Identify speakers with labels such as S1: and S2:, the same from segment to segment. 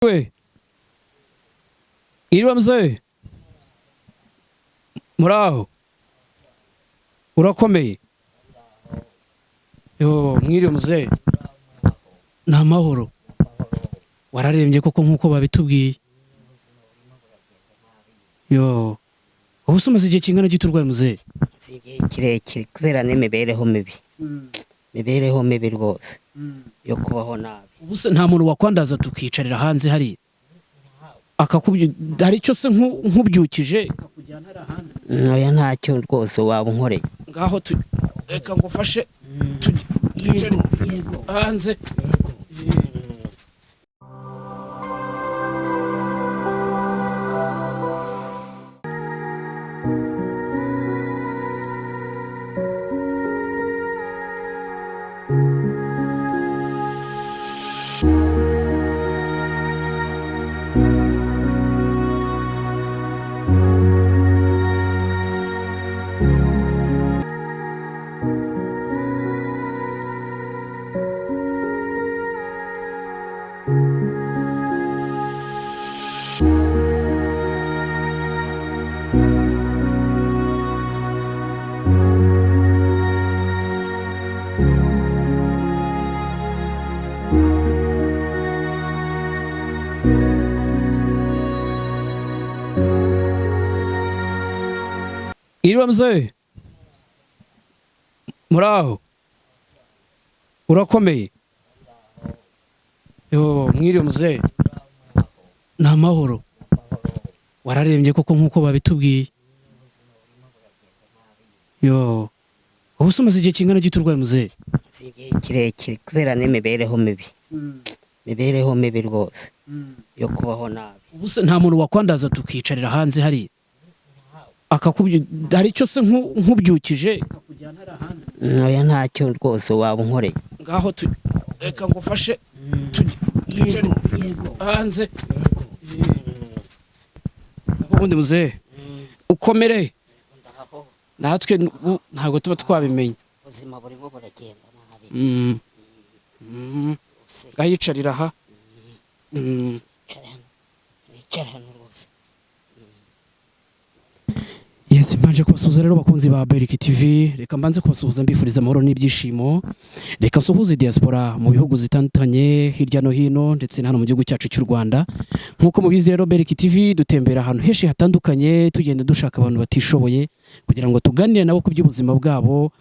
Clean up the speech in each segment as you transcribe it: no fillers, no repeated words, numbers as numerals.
S1: we iriwa mzee muraho urakomeye yo mwiriwe mzee nta mahoro wararembye koko nkuko babitubwiye yo ubusumaze igihe kingana giturwaye mzee
S2: kirekire kubera n'imibereho mibi mibereho mibi rwose yo kubaho nabi
S1: ubuse nta muntu wakwandaza tukicarira hanze hari akakubye hari cyo se nkubyukije akakujyana hari hanze
S2: noya ntacyo rwose waba unkoreye
S1: ngaho reka ngufashe tujye hanze iriwa mzee muraho urakomeye yo mwiriwe mzee nta mahoro wararembye koko nkuko babitubwiye yo ubusumaze igihe kingana giturwaye mzee
S2: kirekire kubera n'imibereho mibi mibereho mibi rwose yo kubaho nabi
S1: ubuse nta muntu wakwandaza tukicarira hanze hari akakubye hari cyo se nkubyukije akakujyana hari hanze
S2: noya ntacyo rwose waba unkoreye
S1: ngaho reka ngufashe tujye hanze ubundi muzee ukomere natwe ntabwo tuba twabimenye
S2: ubuzima burimo buragenda nabi
S1: ngayicarira aha
S2: wicarana rwose
S1: Yes, mbanje kubasuhuza rero bakunzi ba Beriki TV, reka mbanze kubasuhuza mbifuriza amahoro n'ibyishimo. Reka nsuhuze diaspora mu bihugu zitandukanye hirya no hino ndetse hano mu gihugu cyacu cy'u Rwanda. Nkuko mubizi rero Beriki TV dutembera ahantu heshi hatandukanye tugenda dushaka abantu batishoboye kugira ngo tuganire nabo ku by'ubuzima bwabo.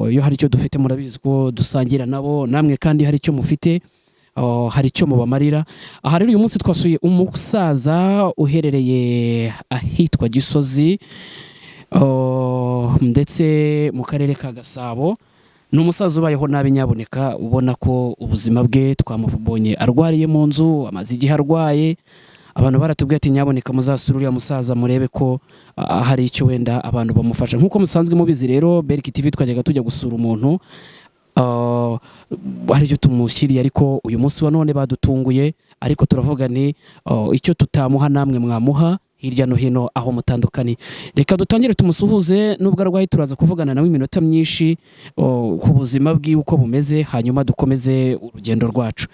S1: Iyo hari icyo dufite murabizi ko dusangira nabo, namwe kandi hari icyo mufite hari icyo mubamarira. Aha rero uyu munsi twasuye umusaza uherereye ahitwa Gisozi ndetse mu karere ka Gasabo. Ni umusaza ubayeho nabi nyaboneka, ubona ko ubuzima bwe twamubonye arwariye mu nzu, amaze igihe arwaye. Abantu baratubwiye ati nyaboneka muzasura uriya musaza murebe ko hari icyo wenda abantu bamufasha. Nkuko musanzwe mubizi rero Beriki TV twajyaga tujya gusura umuntu hari icyo tumushyiriye, ariko uyu munsi wa none badutunguye, ariko turavuga ni icyo tutamuha namwe mwamuha hirya no hino aho mutandukanye. Reka dutangire tumusuhuze, nubwo arwaye turaza kuvugana nawe iminota myinshi ku buzima bwiwe uko bumeze, hanyuma dukomeze urugendo rwacu.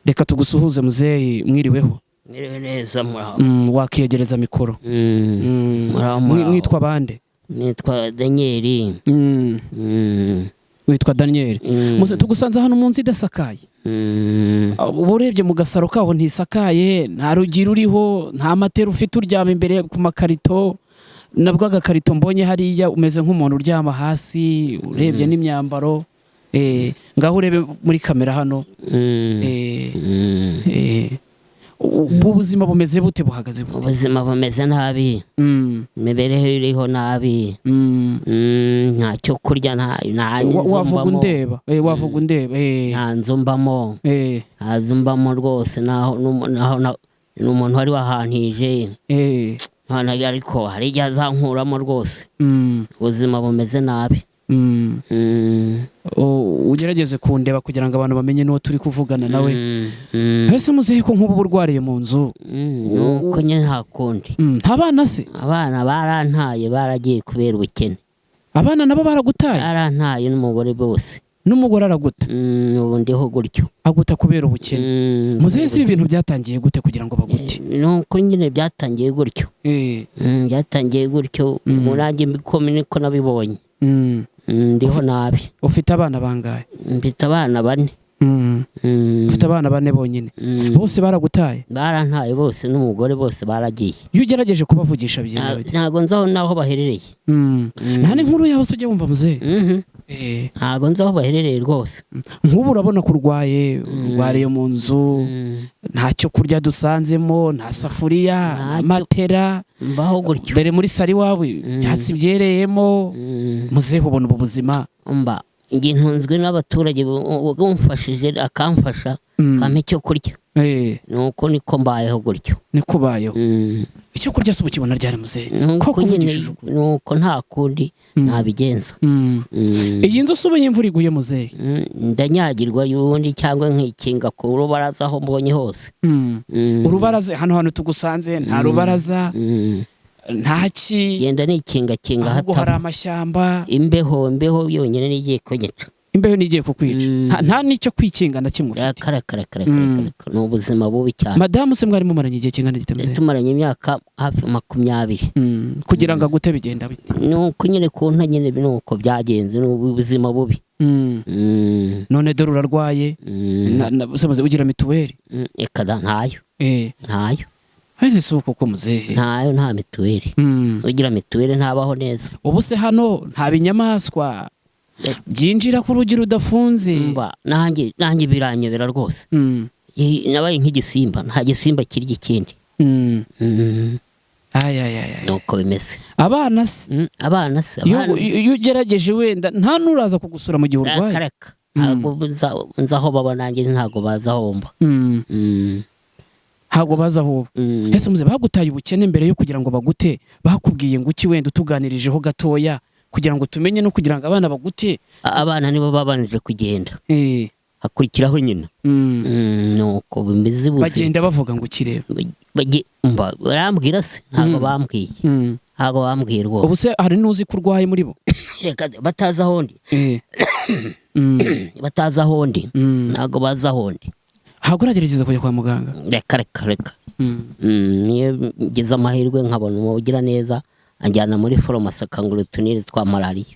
S1: Reka tugusuhuze muzeyi, mwiriweho?
S2: mwiriwe neza muraho.
S1: Wakiyegereza mikoro. Mwitwa bande?
S2: Nitwa Daniel.
S1: Witwa Daniel. Muze tugusanze hano munsi idasakaye. Uburebye mu gasaro kaho ntisakaye, nta rugira uriho, nta matera ufite uryama imbere ku makarito, nabwo agakarito mbonye hariya umeze nk'umuntu uryama hasi, urebye n'imyambaro. Ngaho urebe muri kamera hano. Ubuzima bumeze bute, buhagaze bute?
S2: Ubuzima bumeze nabi, imibereho iriho nabi, nta cyo kurya, nta
S1: wavuga undeba, wavuga undeba,
S2: nta nzu mbamo, nta nzu mbamo rwose, naho n'umuntu wari wahantije, ariko hari igihe azankuramo rwose. Ubuzima bumeze nabi.
S1: Ugerageze kundeba kugira ngo abantu bamenye n'uwo turi kuvugana nawe. Ese muzehe ko nk'ubu burwariye mu nzu?
S2: Nuko nyine nta kundi.
S1: Abana se?
S2: Abana barantaye, baragiye kubera ubukene.
S1: Abana nabo baragutaye?
S2: Barantaye n'umugore bose.
S1: n'umugore araguta
S2: ubu ndiho gutyo
S1: aguta kubera ubukene muzehe si ibintu byatangiye gute kugira ngo bagute
S2: nuko nyine byatangiye gutyo byatangiye gutyo murange niko nabibonye ndiho nabi
S1: ufite abana bangahe
S2: mfite abana 4
S1: ufite abana 4 bonyine bose baragutaye
S2: barantaye bose n'umugore bose baragiye
S1: iyo ugerageje kubavugisha bigenda bite
S2: ntago nzaho naho baherereye
S1: nta n'inkuru yawe ujye wumva muzehe
S2: ntago nzaho baherereye rwose
S1: nk'ubu urabona ko urwariye mu nzu nta cyo kurya dusanzemo nta safuriya matera
S2: mbaho gutyo
S1: dore muri sari wawe byatsi byereyemo muzehe ubona ubu buzima
S2: mba ntunzwe n'abaturage bumfashije akamfasha kampa icyo kurya nuko niko mbayeho gutyo
S1: niko bayeho icyo kurya se ubukibona ryari muzehe
S2: nuko nta kundi nabigenza
S1: iyi nzu usubiye imvura iguye muzehe
S2: ndanyagirwa yubundi cyangwa nkikinga ku rubaraza aho mbonye hose
S1: urubaraza hano tugusanze nta rubaraza ntaki
S2: genda nikinga
S1: ahubwo hari amashyamba
S2: imbeho yonyine nigiye kunyica
S1: imbeho nigiye kukwica nta n'icyo kwikinga na kimwe ufite
S2: ni ubuzima bubi cyane
S1: madamu se mwari mumaranye igihe kingana gite muzehe
S2: tumaranye imyaka hafi 20
S1: kugira ngo agute bigenda bite
S2: nuko nyine kunta nyine nuko byagenze ni ubuzima bubi
S1: none dore urarwaye se ugira mituweli
S2: ekada ntayo
S1: ese uko muzehe
S2: ntayo nta mituweli ugira mituweli ntabaho neza
S1: ubu se hano nta binyamaswa byinjira ku rugi rudafunze
S2: nanjye biranyobera rwose nabaye nk'igisimba nta gisimba kirya ikindi nuko bimeze
S1: abana se iyo ugerageje wenda nta n'uraza kugusura mu gihe urwaye
S2: ntabwo nzaho baba nanjye ntabwo bazahomba
S1: ntabwo bazaho ese muze bagutaye ubukene mbere yo kugira ngo bagute bakubwiye ngo uki wenda utuganirijeho gatoya kugira ngo tumenye no kugira ngo abana bagute
S2: abana nibo babanije kugenda hakurikiraho nyina nuko bimeze buze
S1: bagenda bavuga ngo ukireba
S2: barambwira se ntabwo bambwiye ntabwo bambwiye rwose
S1: ubu se hari n'uzi ko urwaye muri bo
S2: batazi aho ndi batazi aho ndi ntabwo bazi aho ndi
S1: ntabwo uragerageza kujya kwa muganga
S2: reka niyo ngeze amahirwe nkabona umugira neza anjyana muri farumasi akangura utunire twa malariya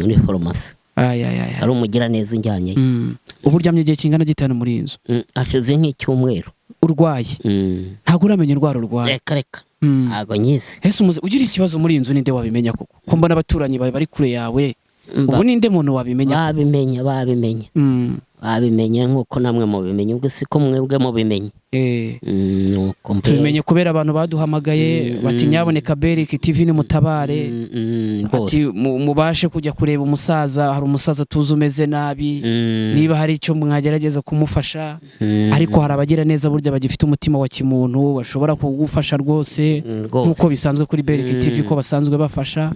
S2: muri farumasi ari umugira neza unjyanye
S1: ubu uryamye igihe kingana gitanu muri iyi nzu
S2: hashize nk'icyumweru
S1: urwaye ntabwo uramenya indwara urwaye
S2: reka ntabwo nyizi
S1: ese ugira ikibazo muri iyi nzu ninde wabimenya koko ko mbona abaturanyi bari kure yawe ubu ninde muntu wabimenya babimenye nk'uko namwe mubimenye ubwo siko mwebwe mubimenye tubimenye kubera abantu baduhamagaye bati nyaboneka Beriki TV ni mutabare ati mubashe kujya kureba umusaza hari umusaza tuzi umeze nabi niba hari icyo mwagerageza kumufasha ariko hari abagira neza burya bagifite umutima wa kimuntu bashobora kugufasha rwose nk'uko bisanzwe kuri Beriki TV ko basanzwe bafasha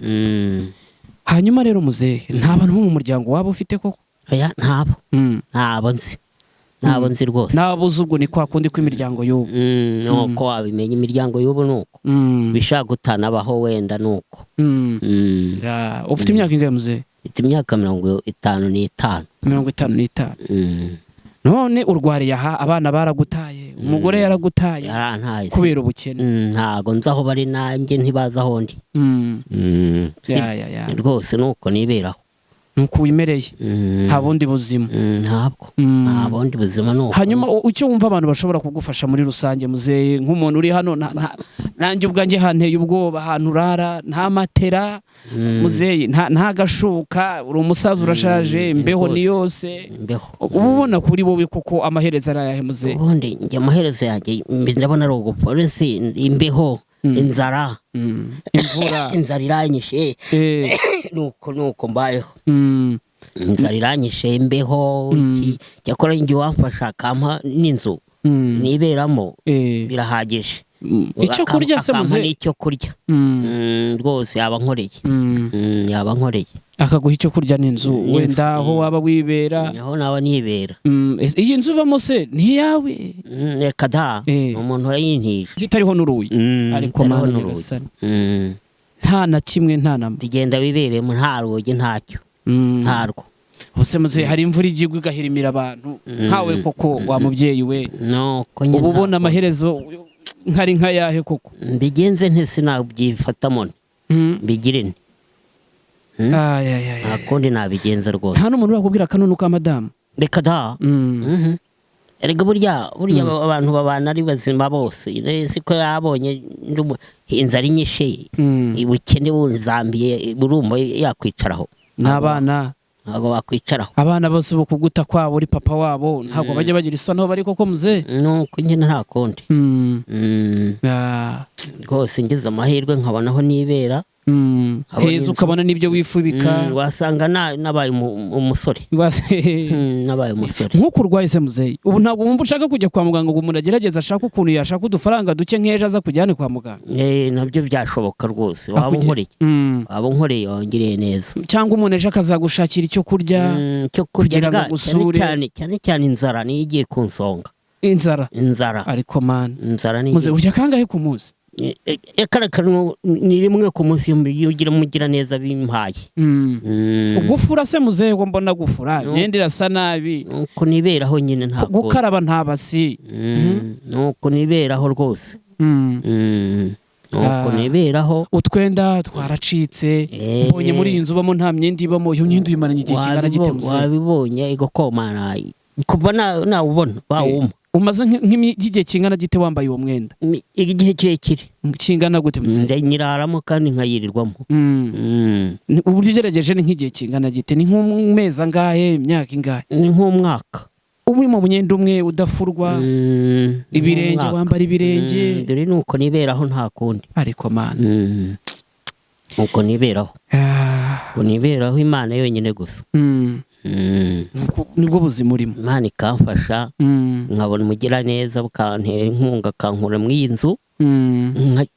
S1: hanyuma rero muzehe nta bantu bo mu muryango waba ufite koko
S2: ntabwo nzi rwose
S1: nabo uzi ubwo ni kwa kundi kw'imiryango y'ubu
S2: nuko wabimenya imiryango y'ubu nuko bishaka gutanabaho wenda nuko
S1: ufite imyaka ingahe muzehe
S2: mfite imyaka 55
S1: none urwariye aha abana baragutaye umugore yaragutaye kubera ubukene
S2: ntago nzaho bari nanjye ntibaza aho ndi rwose nuko niberaho
S1: nuko wimereye nta bundi buzima
S2: nta bundi buzima nuko
S1: hanyuma icyo wumva abantu bashobora kugufasha muri rusange muzehe nk'umuntu uri hano nanjye ubwanjye hanteye ubwoba ahantu urara nta matera muzehe nta gashuka uri umusaza urashaje imbeho ni yose uba ubona kuri wowe kuko amaherezo ari ayahe muzehe
S2: ubundi njye amaherezo yanjye ndabona ari ugupfa uretse imbeho inzara
S1: imvura
S2: inzara iranyishe nuko mbayeho inzara iranyishe imbeho cyakora njye wamfasha akampa n'inzu niberamo birahagije
S1: icyo kurya se muzehe
S2: n'icyo kurya rwose yaba nkoreye
S1: akaguha icyo kurya n'inzu wenda aho waba wibera
S2: aho naba nibera
S1: iyi nzu ubamo se ni iyawe
S2: reka da umuntu wayintije
S1: zitariho n'uruyi ariko mana nyagasani nta na kimwe nta na
S2: tugenda wibereyemo nta rugi ntacyo ntarwo
S1: Ubuse muze hari imvura igigwa igahirimira abantu nkawe koko wa mubyeyi we
S2: no ko nyine
S1: ubu ubona amaherezo nkari nka yahe koko
S2: mbigenze ntese nabyifatamo mbigire nti akundi nabigenza rwose
S1: nta n'umuntu wakubwira kanunu ka madamu
S2: reka da erega burya abantu babana ari bazima bose siko yabonye inzara inyishe ubukene bunzambiye burumva yakwicaraho
S1: n'abana
S2: ntabwo bakwicaraho
S1: abana bose bo kuguta kwabo uri papa wabo ntabwo bajya bagira isano bari koko muze
S2: nuko nyine nta kundi rwose ngize amahirwe nkabonaho nibera heza ukabona n'ibyo wifubika wasanga nabaye umusore nabaye umusore
S1: nk'uko urwaye se muzeyi ubu ntabwo wumva ushaka kujya kwa muganga ngo umuntu agerageze ashaka ukuntu yashaka udufaranga duke nk'ejo aza kujyane kwa muganga
S2: nabyo byashoboka rwose waba unkoreye wangiriye neza
S1: cyangwa umuntu ejo akazagushakira icyo kurya kugira ngo agusure
S2: cyane inzara niyo igiye kunsonga
S1: inzara ariko mana
S2: inzara ni
S1: muzeyi urya kangahe ku munsi
S2: ni rimwe ku munsi mugira neza bimpaye
S1: gufura se muzehe ngo mbona gufura imyenda irasa nabi
S2: nuko niberaho nyine ntabwo
S1: gukaraba ntabasi
S2: nuko niberaho rwose nuko niberaho
S1: utwenda twaracitse mbonye muri iyi nzu ubamo nta myenda ibamo iyo myenda uyimaranye igihe kingana gite muzehe
S2: wabibonye igokoma kuva nawubona bawuma
S1: umaze nk'igihe kingana gite wambaye uwo mwenda
S2: igihe kirekire
S1: kingana gute muzehe
S2: nyiraramo kandi nkayirirwamo
S1: uburyo ugerageje ni nk'igihe kingana gite ni nk'umezi angahe imyaka ingahe
S2: ni nk'umwaka
S1: ubu mu myenda umwe udafurwa ibirenge wambara ibirenge
S2: dore nuko niberaho nta kundi
S1: ariko mana
S2: nuko niberaho niberaho Imana yonyine gusa
S1: nibwo buzima urimo
S2: Imana ikamfasha nkabona umugira neza bukantera inkunga kankura mu iyi nzu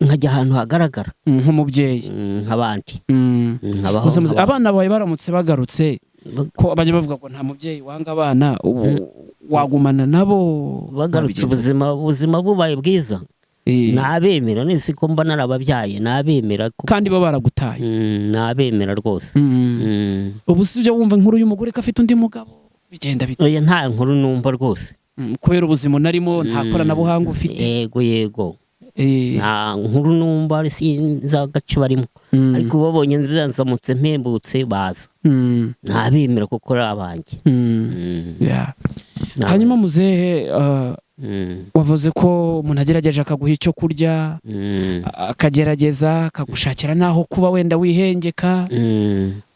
S2: nkajya ahantu hagaragara
S1: nk'umubyeyi
S2: nk'abandi
S1: abana bawe baramutse bagarutse ko bajya bavuga ngo nta mubyeyi wanga abana wagumana nabo
S2: bagarutse ubuzima bubaye bwiza nabemera nese ko mba narababyaye nabemera
S1: kandi baba baragutaye
S2: nabemera rwose
S1: ubu si byo wumva inkuru y'umugore ko afite undi mugabo bigenda bite
S2: oya nta nkuru numva rwose
S1: kubera ubuzima narimo nta koranabuhanga ufite
S2: yego nta nkuru numva sinzi agace barimo ariko babonye nzanzamutse mpembutse baza nabemera kuko ari abanjye
S1: hanyuma muzehe wavuze ko umuntu agerageje akaguha icyo kurya akagerageza akagushakira n'aho kuba wenda wihengeka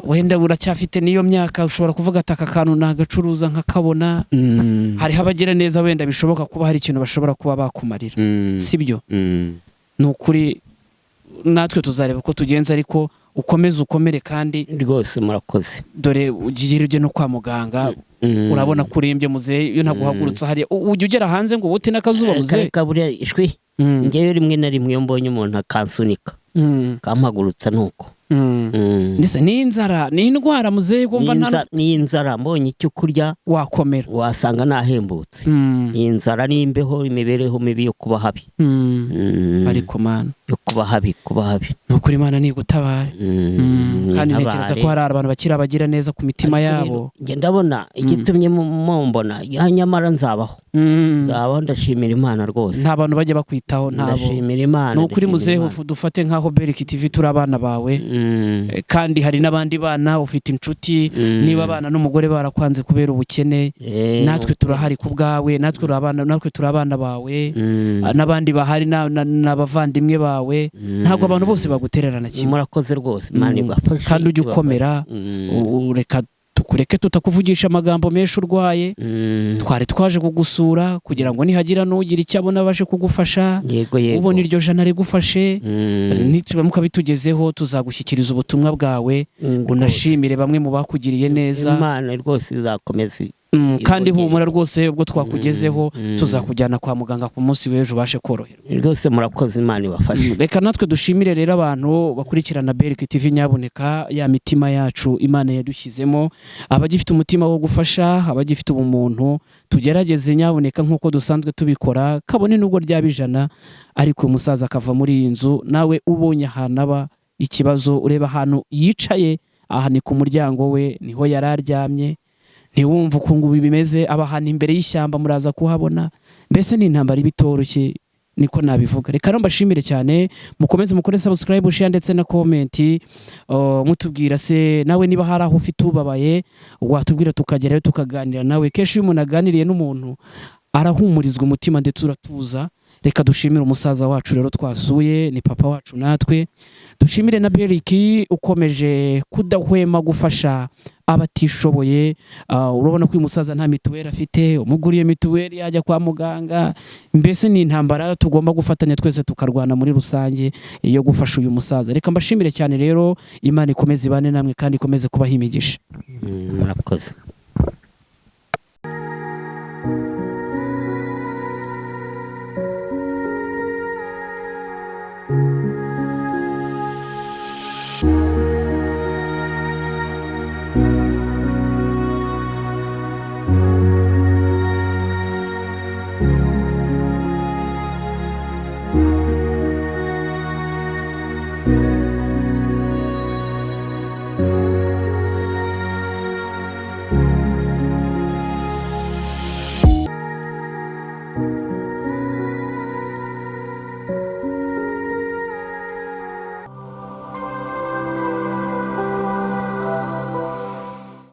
S1: wenda uracyafite n'iyo myaka ushobora kuvuga ati aka kantu nagacuruza nkakabona hariho abagira neza wenda bishoboka kuba hari ikintu bashobora kuba bakumarira sibyo ni ukuri natwe tuzareba uko tugenza ariko ukomeze ukomere kandi
S2: rwose murakoze
S1: dore ujye no kwa muganga urabona kurembye muzehe iyo ntaguhagurutsa hariya ujya ugera hanze ngo wute n'akazuba muzehe
S2: kaburiya ishwi ngewe rimwe na rimwe iyo mbonye umuntu akansunika kampagurutsa nuko
S1: ndetse n'inzara ni indwara muzehe kumva
S2: ni inzara mbonye icyo kurya
S1: wakomera
S2: wasanga nahembutse inzara n'imbeho imibereho mibi yo kuba habi
S1: ariko mana
S2: yo kuba habi
S1: nukuri Imana nigutabare kandi ntekereza ko hari abantu bakira abagira neza ku mitima yabo
S2: nge ndabona igitumye mumbona nyamara nzabaho ndashimira Imana rwose
S1: nta bantu bajya bakwitaho
S2: ndashimira Imana
S1: nukuri muzehe dufate nkaho Beriki TV turi abana bawe kandi hari n'abandi bana ufite inshuti niba abana n'umugore barakwanze kubera ubukene natwe turahari ku bwawe natwe turi abana bawe n'abandi bahari n'abavandimwe bawe ntabwo abantu bose bagutererana kimwe
S2: murakoze rwose Imana ibafashe
S1: kandi ujye ukomera ureka tukureke tutakuvugisha amagambo menshi urwaye twari twaje kugusura kugira ngo nihagira n'ugira icyo abona abashe kugufasha ubona iryo jana rigufashe nituramuka bitugezeho tuzagushyikiriza ubutumwa bwawe unashimire bamwe mu bakugiriye neza
S2: Imana rwose izakomeza
S1: kandi humura rwose ubwo twakugezeho tuzakujyana kwa muganga ku munsi w'ejo ubashe koroherwa
S2: rwose murakoze Imana ibafashe
S1: reka natwe dushimire rero abantu bakurikirana Beriki TV nyabuneka ya mitima yacu Imana yadushyizemo abagifite umutima wo gufasha abagifite ubumuntu tugerageze nyabuneka nk'uko dusanzwe tubikora kabone n'ubwo ryaba ijana ariko umusaza akava muri iyi nzu nawe ubonye ahantu aba ikibazo ureba ahantu yicaye aha ni ku muryango we niho yararyamye ntiwumva ukungu bimeze abahana imbere y'ishyamba muraza kuhabona mbese ni intambara ibitoroshye niko nabivuga reka no mbashimire cyane mukomeze mukore subscribe share ndetse na comment mutubwira se nawe niba hari aho ufite ubabaye watubwira tukagerayo tukaganira nawe keshi umuntu aganiriye n'umuntu arahumurizwa umutima ndetse uratuza reka dushimire umusaza wacu rero twasuye ni papa wacu natwe dushimire na Beriki ukomeje kudahwema gufasha abatishoboye urabona ko uyu musaza nta mituweli afite umuguriye mituweli yajya kwa muganga mbese ni intambara tugomba gufatanya twese tukarwana muri rusange iyo gufasha uyu musaza reka mbashimire cyane rero Imana ikomeze ibane namwe kandi ikomeze kubaha imigisha
S2: murakoze